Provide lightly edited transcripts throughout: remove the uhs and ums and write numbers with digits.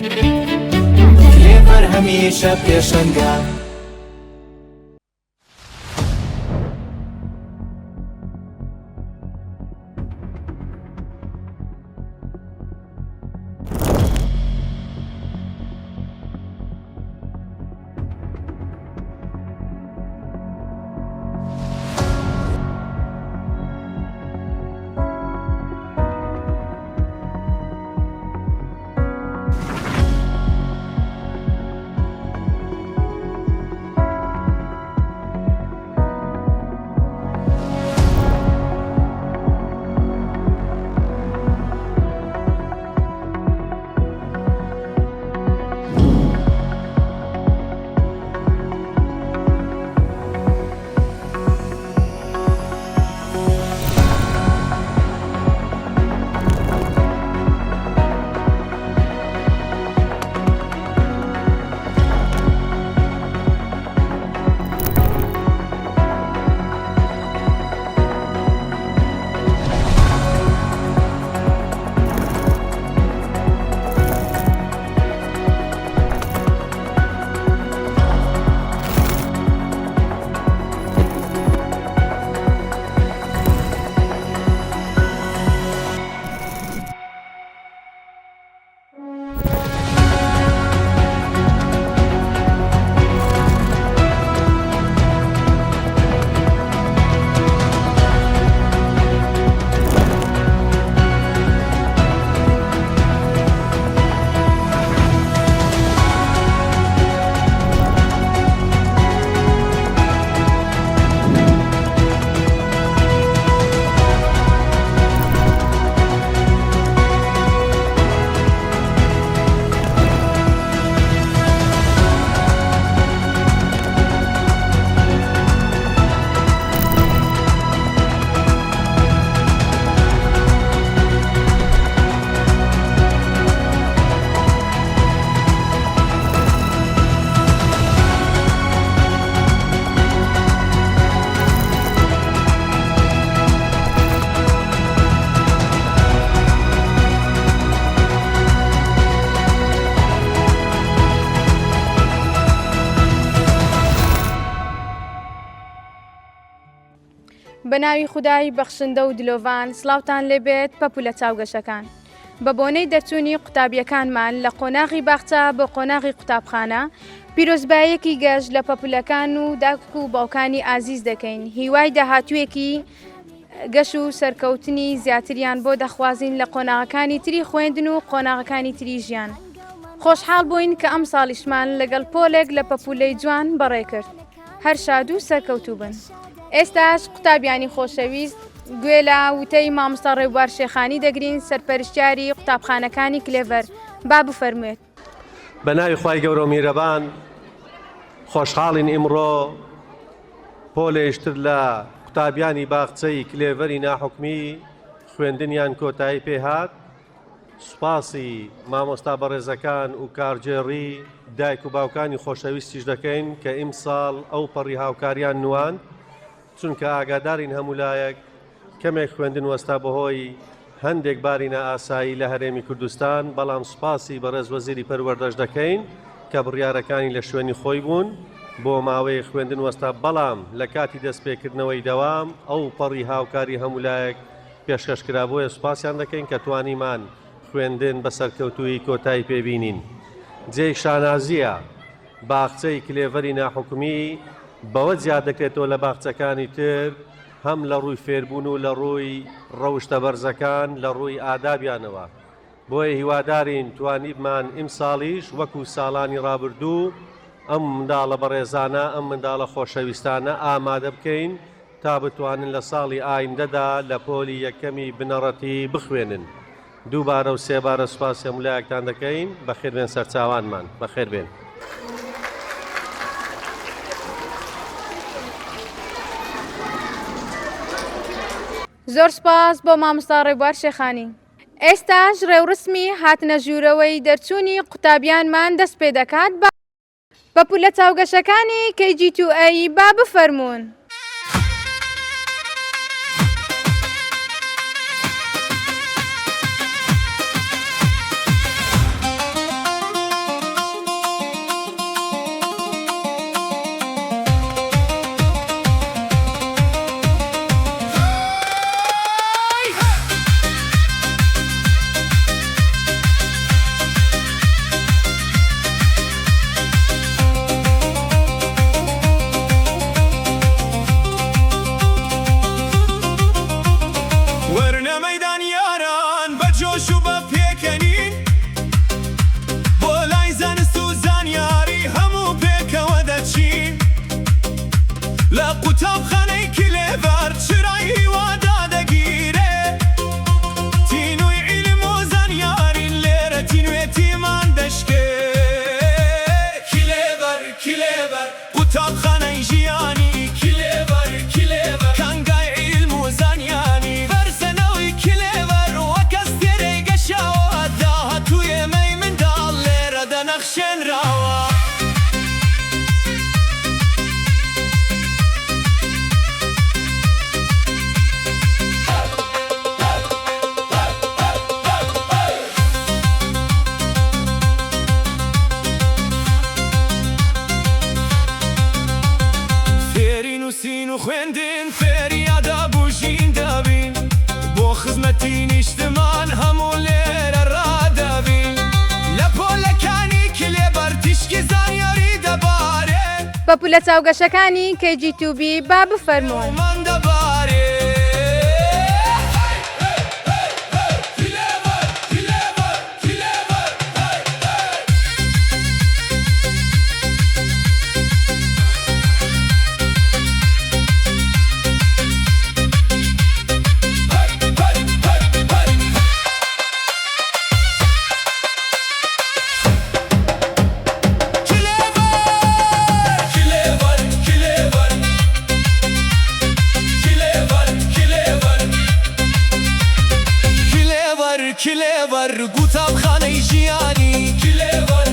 کلێڤەر هەمیشە پێشەنگە. بەناوی خودای بەخشندە و دلۆڤان سڵاوتان لێبێت پەپولە چاوگەشەکان. بە بۆنەی دەرچوونی قوتابیەکانمان لە قۆناغی باخچە بۆ قۆناغی قوتابخانە پیرۆزبایەکی گەشت لە پەپولەکان و داک و باوکانی ئازیز دەکەین. هیوای داهاتوویەکی گەش و سەرکەوتنی زیاتریان بۆ دەخوازین لە قۆناغەکانی تری خوێندن و قۆناغەکانی تری ژیان. خۆشحاڵ بووین کە ئەم ساڵیشمان لەگەڵ پۆلێک لە پەپولەی جوان بەڕێ کرد. هەر شاد و سەرکەوتوو بن. ئێستاش قوتابیانی خۆشەویست گوێ لە وتەی مامۆستا ڕێبوار شێخانی دەگرین سەرپەرشتیاری قوتابخانەکانی کلێڤەر. با بفەرموێت. بە ناوی خوای گەورە و میرەبان خۆشحاڵین ئیمڕۆ پۆلێشتر لە قوتابیانی باخچەی کلێڤەری ناحوکمی خوێندنیان کۆتایی پێهات. سوپاسی مامۆستا بەڕێزەکان و کارجێڕی دایک و باوکانی خۆشەویستیش دەکەین کە ئیمساڵ ئەو پەڕی هاوکاریان نوان، چونکە ئاگادارین هەمولایەک کەمێک خوێندن وەستا بەهۆی هەندێک بارینە ئاسایی لە هەرێمی کوردستان، بەڵام سوپاسی بەڕێز وەزیری پەروەردەش دەکەین کە بڕیارەکانی لە شوێنی خۆی بوون بۆ ماوەی خوێندن وەستا، بەڵام لە کاتی دەستپێکردنەوەی دەوام ئەو پەڕی هاوکاری هەمولایەک پێشکەشکرابووە. سوپاسیان دەکەین کە توانیمان خوێندن بە سەرکەوتووی کۆتایی پێبینین. جێی شانازیە باخچەی کلێڤەری ناحوکمی بەوە زیاد دەکرێتەوە لە باخچەکانی تر، هەم لە ڕووی فێربوون و لە ڕووی ڕەوشتە بەرزەکان لە ڕووی ئادابیانەوە. بۆیە هیوادارین توانیبمان ئیمساڵیش وەکو ساڵانی ڕابردوو ئەم منداڵە بەڕێزانە ئەم منداڵە خۆشەویستانە ئامادە بکەین تا بتوانن لە ساڵی ئایندەدا لە پۆلی یەکەمی بنەڕەتی بخوێنن. دووبارە و سێبارە سوپاسی هەمولایەکتان دەکەین. بەخێربێن سەرچاوانمان، بەخێربێن. زۆر سپاس بۆ مامۆستا ڕێبوار شێخانی. ئێستاش ڕێوڕسمی هاتنە ژوورەوەی دەرچوونی قوتابیانمان دەست پێ دەکات. بە پولە چاوگەشەکانی KG2A با بفەرموون. قوتابخانەی کلێڤەر چرای هیوادا دەگیرێ تینووی عیلم و زانیارین لێرە تینوێتیمان دەشکێ کلێڤەر قوتابخانەی ژیانی کلێڤەر کانگای عیلم و زانیانی بەرزەنەوەی کلێڤەر وەکەس تێرەی گەشاوە داهاتووی ئێمەی منداڵ لێرە دەنەخشێنراوە سین و خوێندن فێریادا بژین دەبین بۆ خزمەتی نیشتمان هەموو لێرە ڕادەبین لە پۆلەکانی کلێبەر تیشکی زانیاری دەبارێ بە پولە چاوگەشەکانی KG2B با بفەرموون. من دەبارێ کلێڤەر قوتابخانەی ژیانی کلێڤەر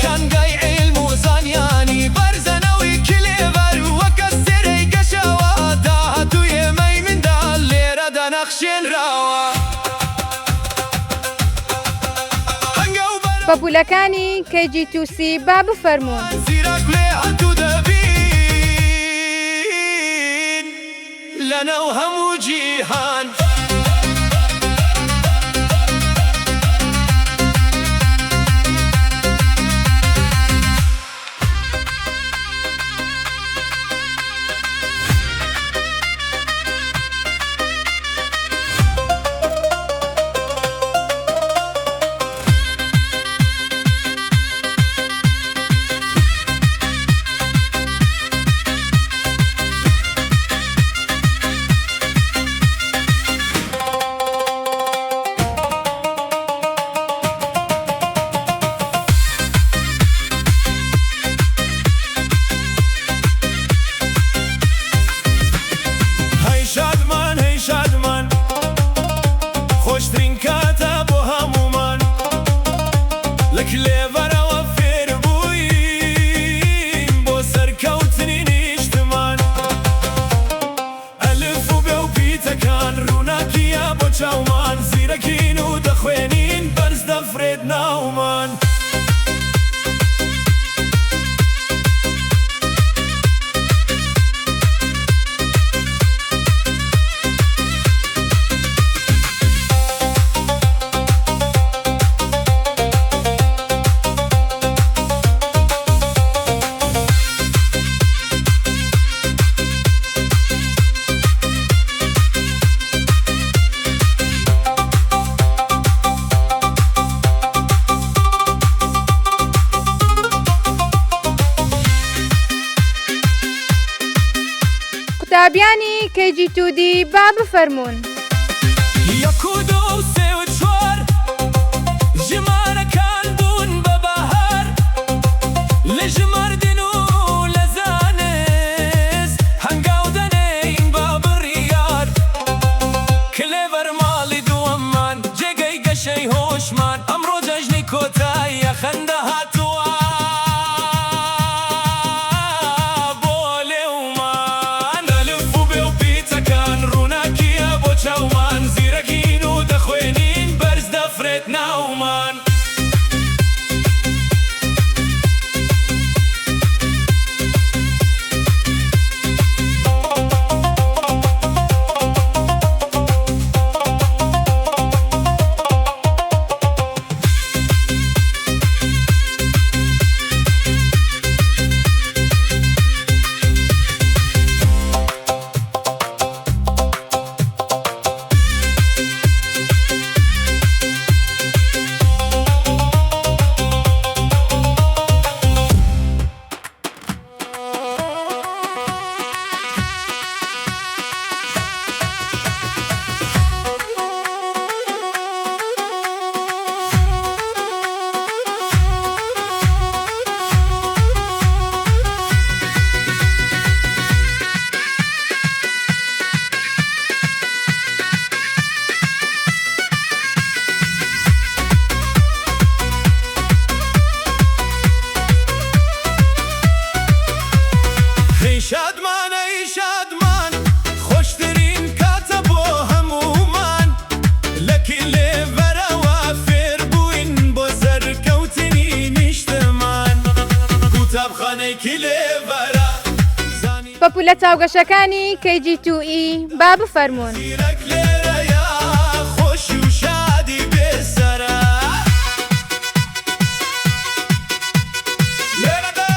کانگای عیلم و زانیانی بەرزەنەوەی کلێڤەر وەکەس تێرەی گەشاوە داهاتووی ئێمەی منداڵ لێرە دەنەخشێنراوە بە پولەکانی KG2C با بفەرموون. زیرەک لێ هاتوو دەبین لەنەو هەموو جیهان شادمان خۆشترین کاتە بۆ هەموومان لە کلێڤەرەوە فێر بووین بۆ سەرکەوتنی نیشتمان ئەلف و بێ و پیتەکان ڕووناکیە بۆ چاومان زیرەکین و دەخوێنین بەرز دەفرێت ناومان قوتابیانی KG2D با بفەرموون. یەک و دۆ و سێ و چوار ژمارەکان بوون بە بەهار لە ژماردن و لە زانست هەنگاو دەنێین با بڕیار کلێڤەر ماڵی دووەممان جێگەی گەشەی هۆشمان ئەمڕۆ جەژنی کۆتاییە خەندە هاتووە بۆ لێومان ئەلف و بێ و پیتەکان ڕووناکیە بۆ چاومان زیرەکین و دەخوێنین بەرز دەفرێت ناومان قوتابخانێکی لێبەرە پەپولە چاوگەشەکانی KG2E با بفەرمونون. زیرەک لێرەیە خۆشی و شادی بێسەرە لێرەدا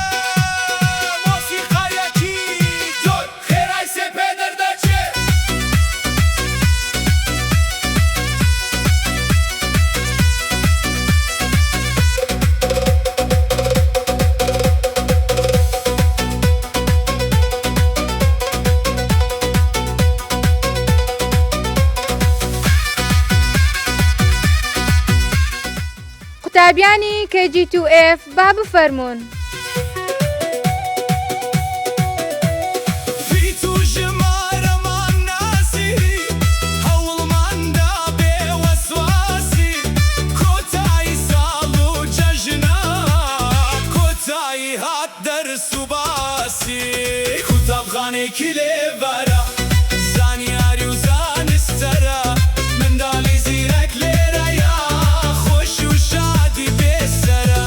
مۆسیقایەکی زۆر خێرای سێپێ دەردەچێت قوتابیانی KG2F با بفەرمونون. فیت و ژمارەمان ناسی هەوڵماندا بێوەسواسی کۆتایی ساڵ و جەژنە کۆتایی هات دەرس و باسی قوتابخانێکی لێبەرە زانیاری و زانستەرە منداڵی زیرەک لێرەیە خۆشی و شادی بێسەرە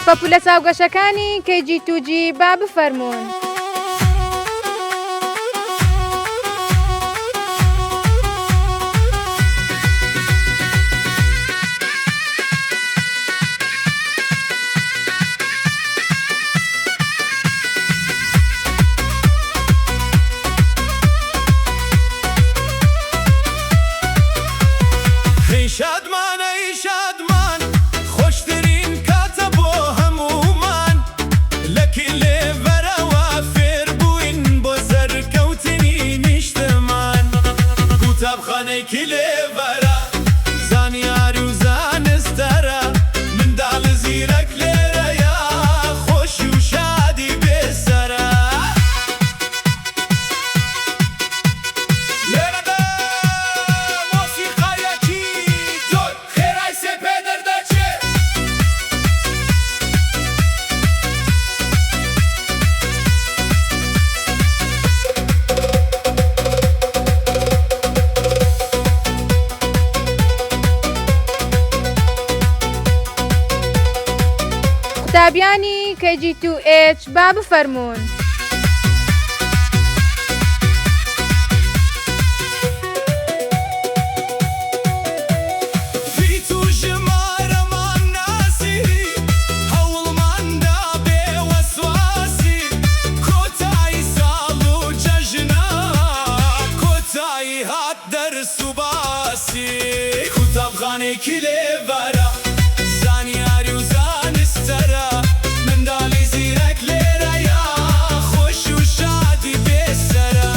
پەپولە چاوگەشەکانی KG2G با بفەرمونون. ای شادمان ای شادمان خۆشترین کاتە بۆ هەموومان لەکی لێبەرەوە فێر بووین بۆ سەرکەوتنی نیشتمان قوتابخانێکی لێبەرە زانیاری و زانستەرە منداڵ زیرەک لێرەیە خۆشی و شادی بێسەرە لێرەدا مۆسیقایەکی زۆر خێرای سێپێ دەردەچێت قوتابیانی KG2H با بفەرمونون. فیت و ژمارەمان ناسی هەوڵماندا بێوەسواسی کۆتایی ساڵ و جەژنە کۆتایی هات دەرس و باسی قوتابخانێکی لێبەرە زانیاری و زانستەرە منداڵی زیرەک لێرەیە خۆشی و شادی بێسەرە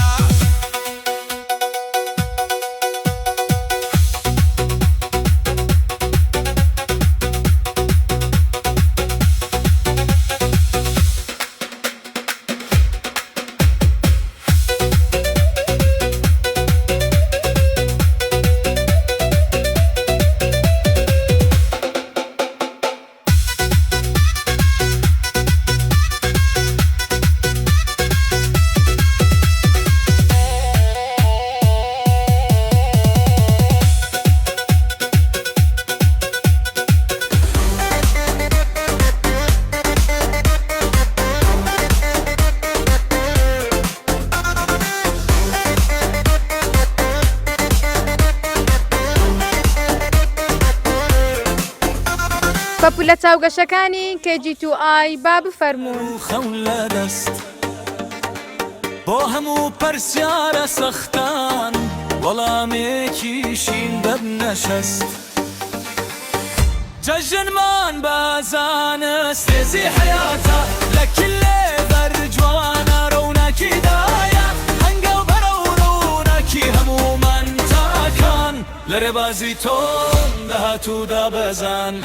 پەپولە چاوگەشەکانی KG2I با بفەرمونون. خەون لە دەست بۆ هەموو پەرسیارە سەختان وەڵامێکیشین بەبنە شەست جەژنمان بازانە سێزی حیاتە لە کلێ بەرجوانە ڕەونەکیدا سربازی تند هاتو دا بزن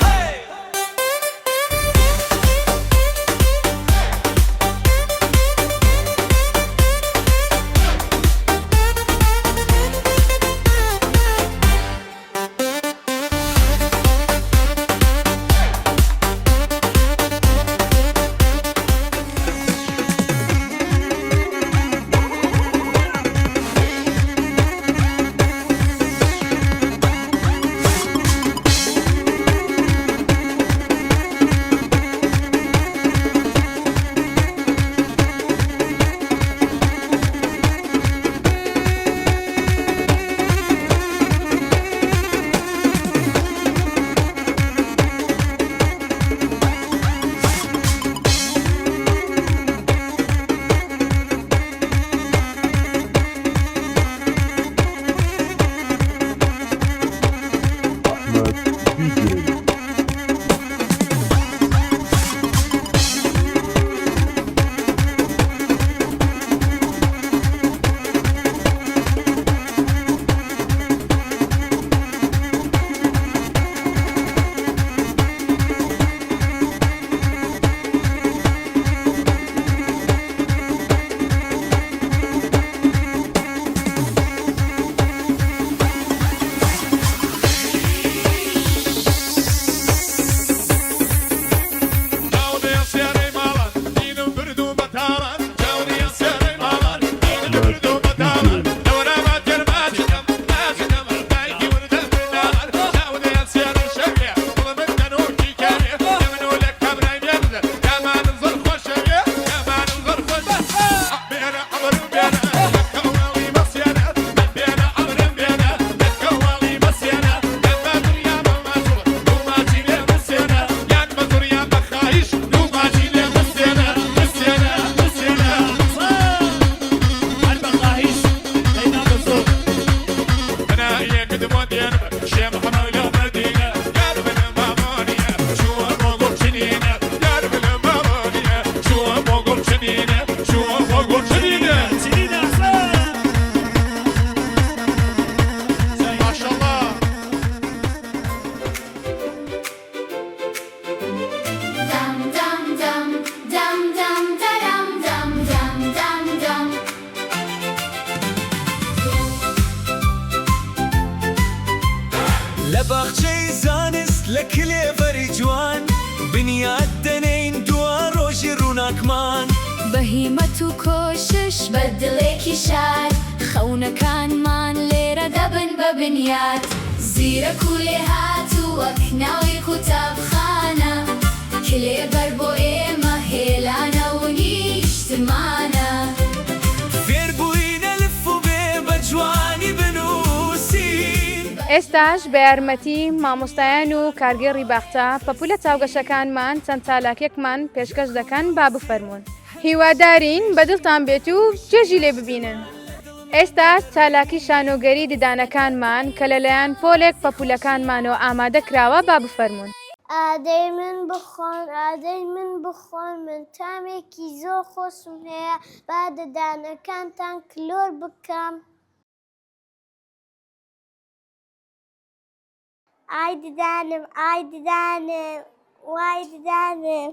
لباخچەی زانست لە کلێڤەری جوان بنیاد دەنێین دووە ڕۆژی ڕووناکمان بە هیمەت و کۆشش بە دڵێکی شاد خەونەکانمان لێرە دەبن بە بنیاد زیرەک و لێهات و وەک ناوی قوتابخانە کلێبەر بۆ ئێمە هێلانە و نیشتمانە فێربووینە لف و بێ بە جوانی بنووسین. ئێستاش بە یارمەتی مامۆستایان و کارگێڕی باخچە پەپولە چاوگەشەکانمان چەند چالاکێکمان پێشکەش دەکەن با بفەرمونون. هیوادارین بەدڵتان بێت و جێژی لێ ببینن. ئێستا چالاکی شانۆگەری ددانەکانمان کە لەلایەن پۆلێک پەپولەکانمانەوە ئامادە کراوە با بفەرمونون. ئادەی من بخۆن ئادەی من بخۆن من تامێکی زۆر خۆشم هەیە با ددانەکانتان کلۆر بکەم. ئای ددانم ئای ددانم وای ددانم.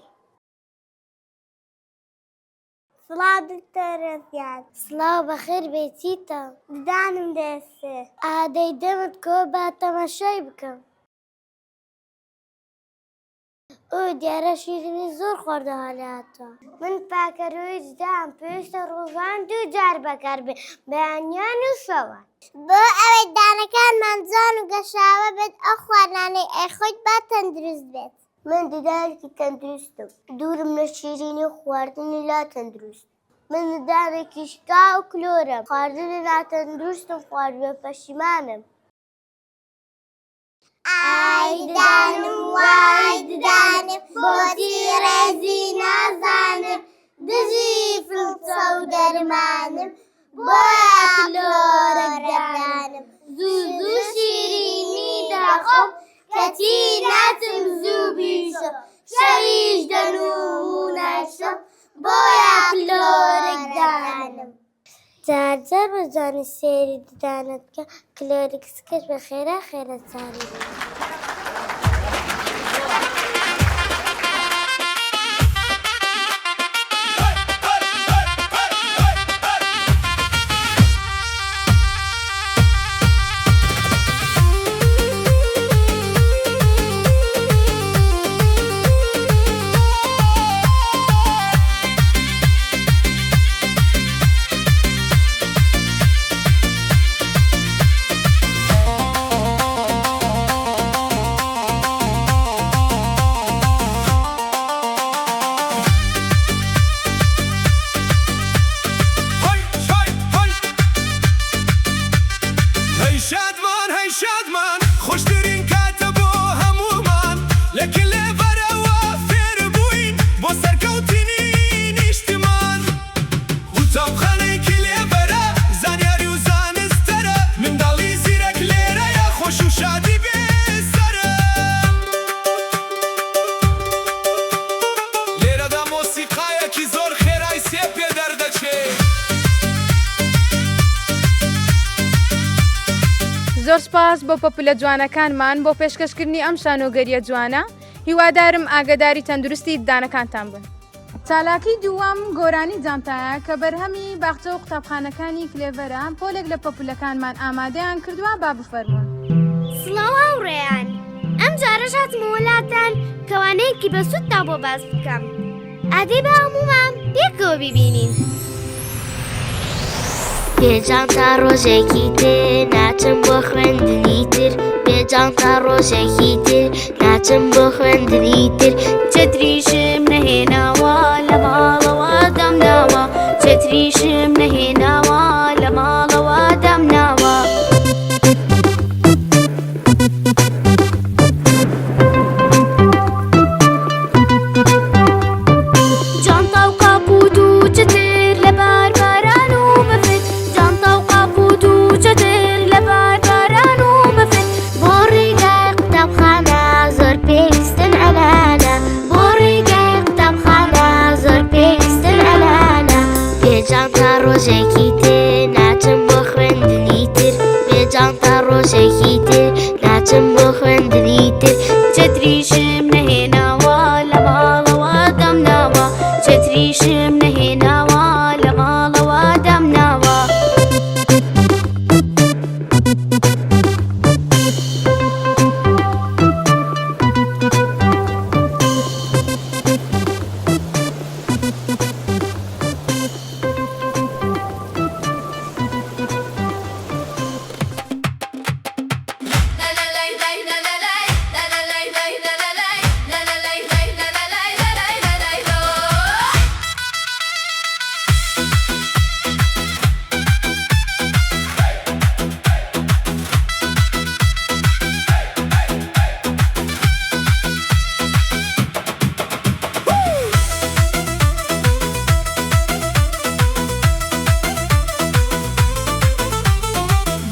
سڵاو دکتۆرە زیاد. سڵاو بەخێر بێچیتە؟ ددانم دەسێ. ئادەی دەمت کۆ با تەماشای بکەم. دیارە شیرینی زۆر خۆردە هەڵاتە. من پاکەرۆی ددام پێویستە ڕۆژان 2 جار بەکاربێ بەیانیان و شەوات. بۆ ئەوەی دانەکانمان جوان و گەشاوە بێت ئەو خواردانەی ئەیخۆیت با تەندروست بێت. من ددانێکی تەندروستم. دوورم لە شیرینی و خواردنی لا تەندروست. من ددانێکی شکا و کلۆرم. خواردنی ناتەندروستم خواردووە پەشیمانم. ئای ددانم وای ددانم بۆچی ڕێزی نازانم دژی فڵچە و دەرمانم بۆیە کلۆرە دەدانم زوو زوو شیرینی دەخۆم کەچی ناچم زوو بیشم شەویش دەنووم و نەشەم بۆیە کلۆرێک دانم. جارجار بزانی سێری ددانت کە کلۆریکسکەش بە خێرا خێرە چاوی. زۆر سپاس بۆ پەپولە جوانەکانمان بۆ پێشکەشکردنی ئەم شانۆگەریە جوانە. هیوادارم ئاگاداری تەندروستی ددانەکانتان بن. چالاکی دووەم گۆرانی جامتایە کە بەرهەمی باخچە و قوتابخانەکانی کلێڤەرە پۆلێک لە پەپولەکانمان ئامادەیان کردووە با بفەرمونون. سڵاو هاوڕێیان، ئەم جارەش هاتمە وڵاتان کەوانەیەکی بەسوودتا بۆ باس بکەم. ئادەی بە هەمومان پێکەوە ببینین. بێجان تا ڕۆژێکی تر ناچم بۆ خوێندنی تر، بێجان تا ڕۆژێکی تر ناچم بۆ خوێندنی تر. چەتریشم نەهێناوە لە ماڵەوە دەمناوە، چەتریشم نەهێناوە لە ماڵەوە دەمناوە. جانتا و قاپوت و چتر لەبار باران و بەفر، جانتا و قاپوت و چتر لەبار باران و بەفر. بۆ ڕێگای قوتابخانە زۆر پێویستن ئەلانە، بۆ ڕێگای قوتابخانە زۆر پێویستن ئەلانە. بێجان تا ڕۆژێکی تر ناچم بۆ خوێندنی تر، بێجان تا ڕۆژێکی تر ناچم بۆ خوێندنی تر. چەتریشم نەهێناوە لە ماڵەوە دەمناوە، چەتریشم نەهێناوە لە ماڵەوە دەمناوە.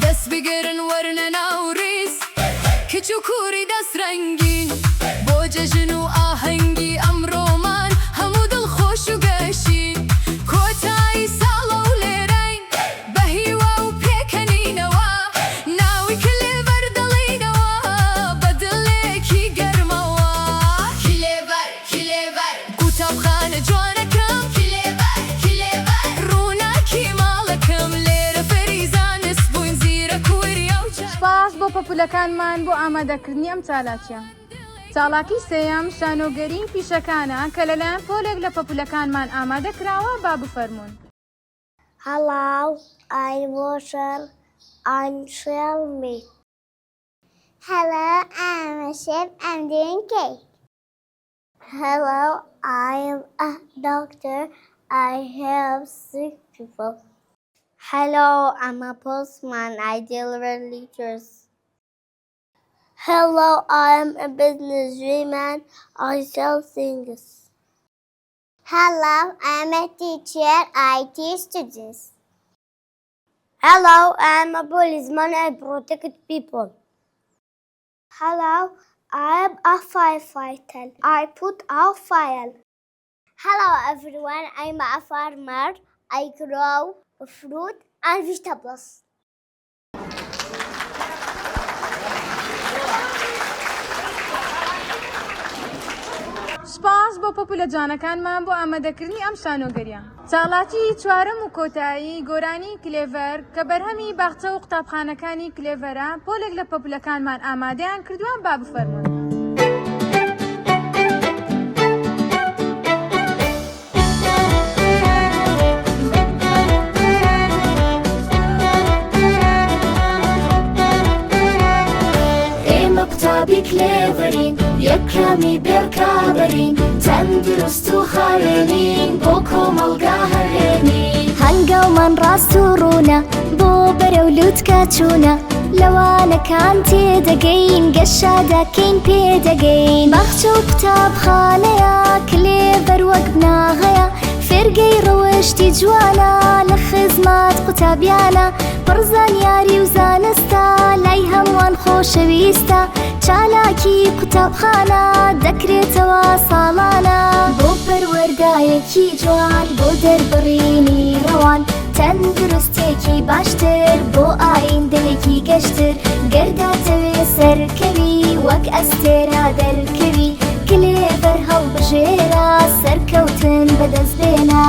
دەست بگرن وەرنە ناوڕیز کچ و کووری دەست ڕەنگین بۆ جەژن و ئاهەنگی ئەمڕۆمان هەموو دڵخۆش و گەشین. کۆتایی ساڵە و لێرەین بە هیوا و پێکەنینەوە، ناوی کلێڤەر دەڵێنەوە بە دڵێکی گەرمەوە. کلێڤەر کلێڤەر قوتابخانە جوانەکەم، کلێڤەر کلێڤەر ڕووناکی ماڵەکەم، لێرە فەری زانست بووین زیرەک و وریە و جا. سپاس بۆ پەپولەکانمان بۆ ئامادەکردنی ئەم چالاکیە. چالاکی سێیەم شانۆگەری پیشەکانە کە لەلایەن پۆلێک لە پەپولەکانمان ئامادە کراوە با بفەرمونون. Hello, I'm Marshall. I'm shell meat. Hello, I'm a chef. I'm doing cake. Hello, I am a doctor. I help sick people. Hello, I'm a postman. I deliver letters. Hello, I am a businesswoman. I sell things. Hello, I'm a teacher. I teach students. Hello, I'm a policeman. I protect people. Hello, I'm a firefighter. I put out fire. Hello, everyone. I'm a farmer. I grow مفروض عارفش تبلص. سپاس بۆ پۆپولە جوانەکانمان بۆ ئامادەکردنی ئەم شانۆگەریە. چاڵاتی چوارەم و کۆتایی گۆرانی کلێڤەر کە بەرهەمی باخچە و قوتابخانەکانی کلێڤەرە پۆلێک لە پۆپولەکانمان ئامادەیان کردووە با بفەرمونون. قوتابی کلێڤەرین یەکەمی بێرکابەرین تەندروست و خاوێنین بۆ کۆمەڵگا هەڵێنین هەنگاومان ڕاست و ڕوونە بۆ بەرەو لووتکە چوونە لەوانەکان تێدەگەین گەشە دەکەین پێدەگەین باخچە و قوتابخانەیە کلێڤەر وەک بناغەیە فێرگەی ڕەوشتی جوانە لە خزمەت قوتابیانە پڕزانیاری و زانستە لای هەمووان خۆشەویستە چالاکی قوتابخانە دەکرێتەوە ساڵانە بۆ پەروەردایەکی جوان بۆ دەربڕینی ڕەوان تەندروستێکی باشتر بۆ ئایندەیەکی گەشتر گەرداتەوێ سەرکەوی وەک ئەستێرە دەرکەوی کلێڤەر هەڵبژێرە سەرکەوتن بەدەست بێنە.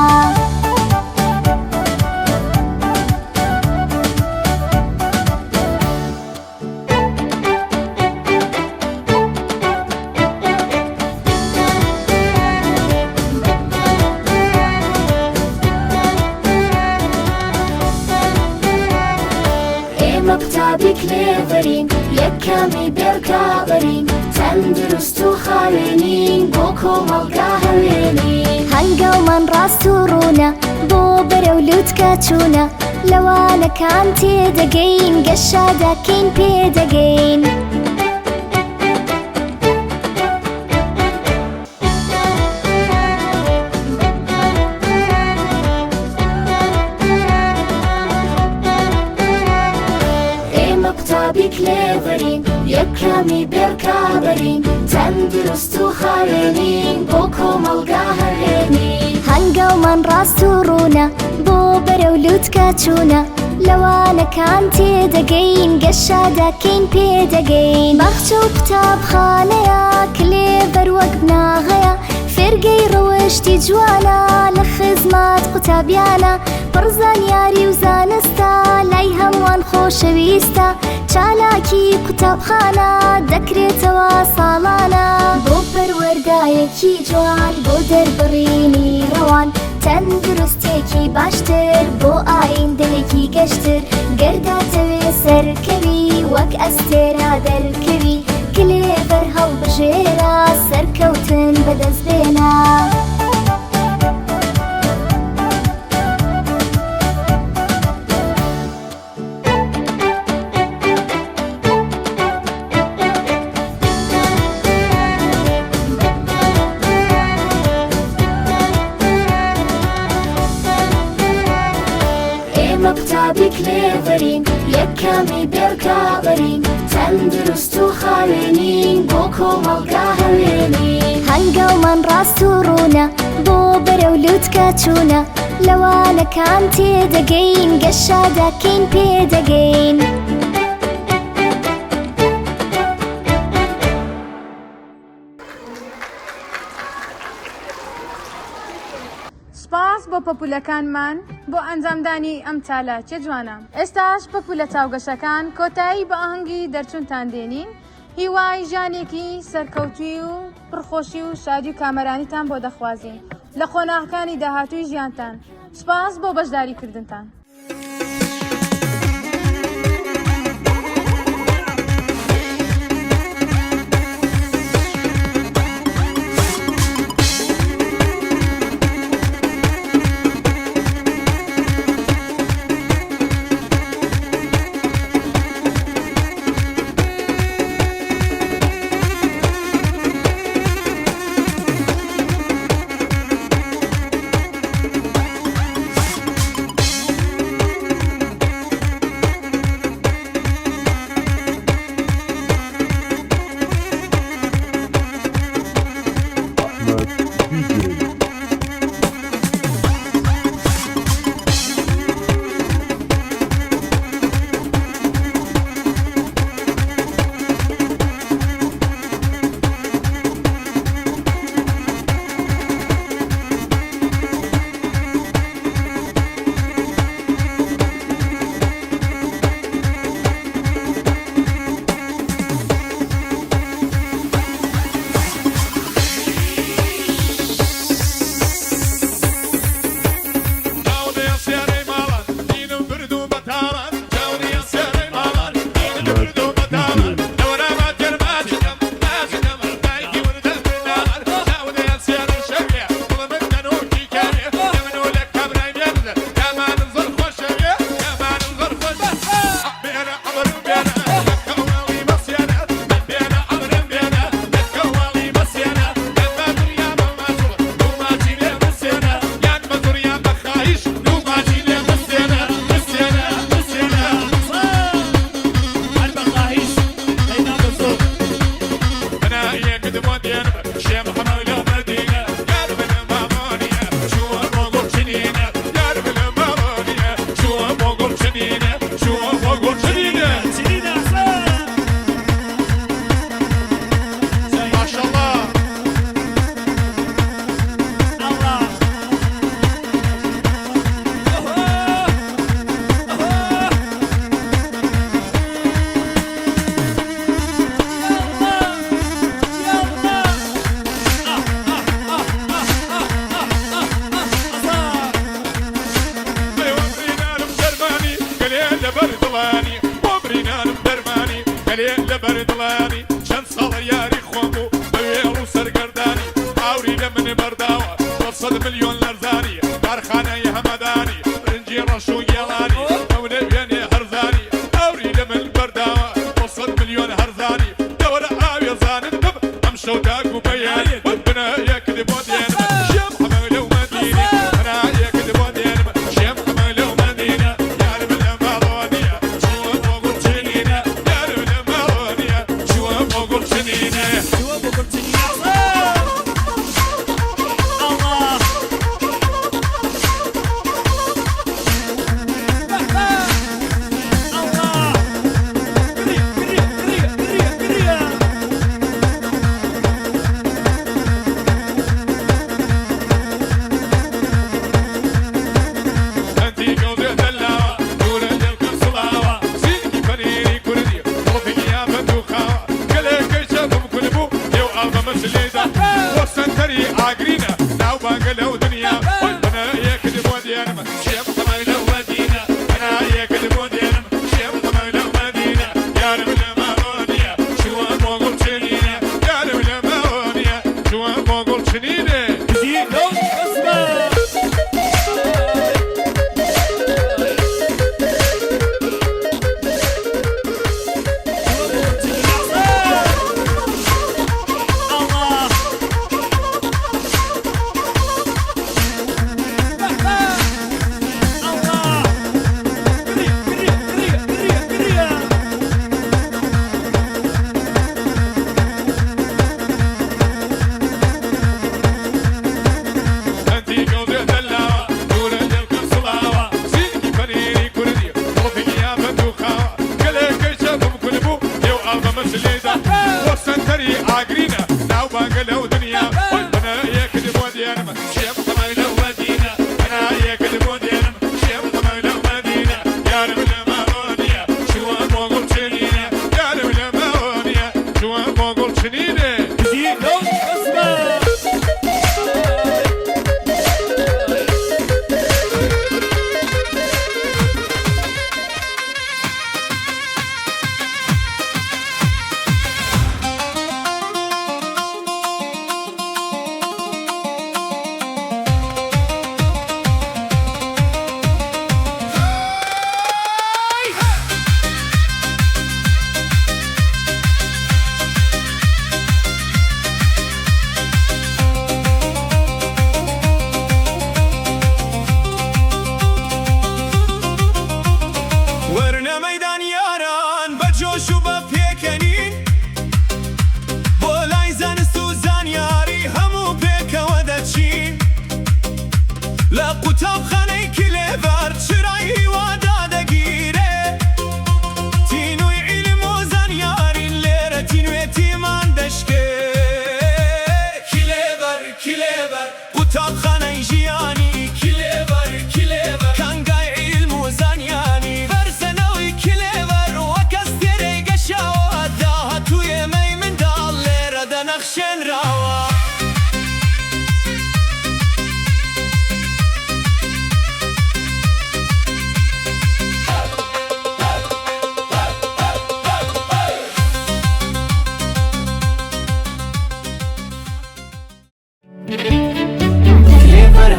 قوتابی کلێڤەرین یەکەمی بێرکابەرین تەندروست و خاوێنین بۆ کۆمەڵگا هەڵێنین هەنگاومان ڕاست و ڕوونە بۆ بەرەو لووتکە چوونە لەوانەکان تێدەگەین گەشە دەکەین پێدەگەین. قوتابی کلێڤەرین یەکەمی بێرکابەرین تەندروست و خاوێنین بۆ کۆمەڵگا هەڵێنین هەنگاومان ڕاست و ڕوونە بۆ بەرەو لووتکە چوونە لەوانەکان تێدەگەین گەشە دەکەین پێدەگەین باخچە و قوتابخانەیە کلێڤەر وەک بناغەیە فێرگەی ڕەوشتی جوانە لە خزمەت قوتابیانە پڕزانیاری و زانستە لای هەمووان خۆشەویستە چالاکی قوتابخانە دەکرێتەوە ساڵانە بۆ پەروەردایەکی جوان بۆ دەربڕینی ڕەوان تەندروستێکی باشتر بۆ ئایندەیەکی گەشتر گەرداتەوێ سەرکەوی وەک ئەستێرە دەرکەوی کلێڤەر هەڵبژێرە سەرکەوتن بەدەست بێنە. قوتابی کلێڤەرین یەکەمی بێرکابەرین تەندروست و خاوێنین بۆ کۆمەڵگا هەڵێنین هەنگاومان ڕاست و ڕوونە بۆ بەرەو لووتکە چوونە لەوانەکان تێدەگەین گەشە دەکەین پێدەگەین. سپاس بۆ پۆپولەکانمان بۆ ئەنجامدانی ئەم چالاکیە جوانە. ئێستاش پۆپولە چاوگەشەکان کۆتایی بە ئاهەنگی دەرچوونتان دێنین هیوای ژانێکی سەرکەوتوی و پڕخۆشی و شادی و کامەرانیتان بۆ دەخوازین لە خۆناغەکانی داهاتووی ژیانتان. سپاس بۆ بەشداریکردنتان. مليون لرزاني كارخانه همداني رنجي رشو يلاني دولة بيني هرزاني اوري دم البرداوة وصل مليون هرزاني دورة اوي زان الدب امشى وتاكو بياني ربنا يكذب ودين شيم حمل ومدينة انا يكذب ودين شيم حمل ومدينة يا رب المالونية شو بقول تنينة يا رب المالونية شو بقول تنينة شو بقول تنينة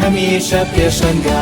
هەمیشە پێشەنگە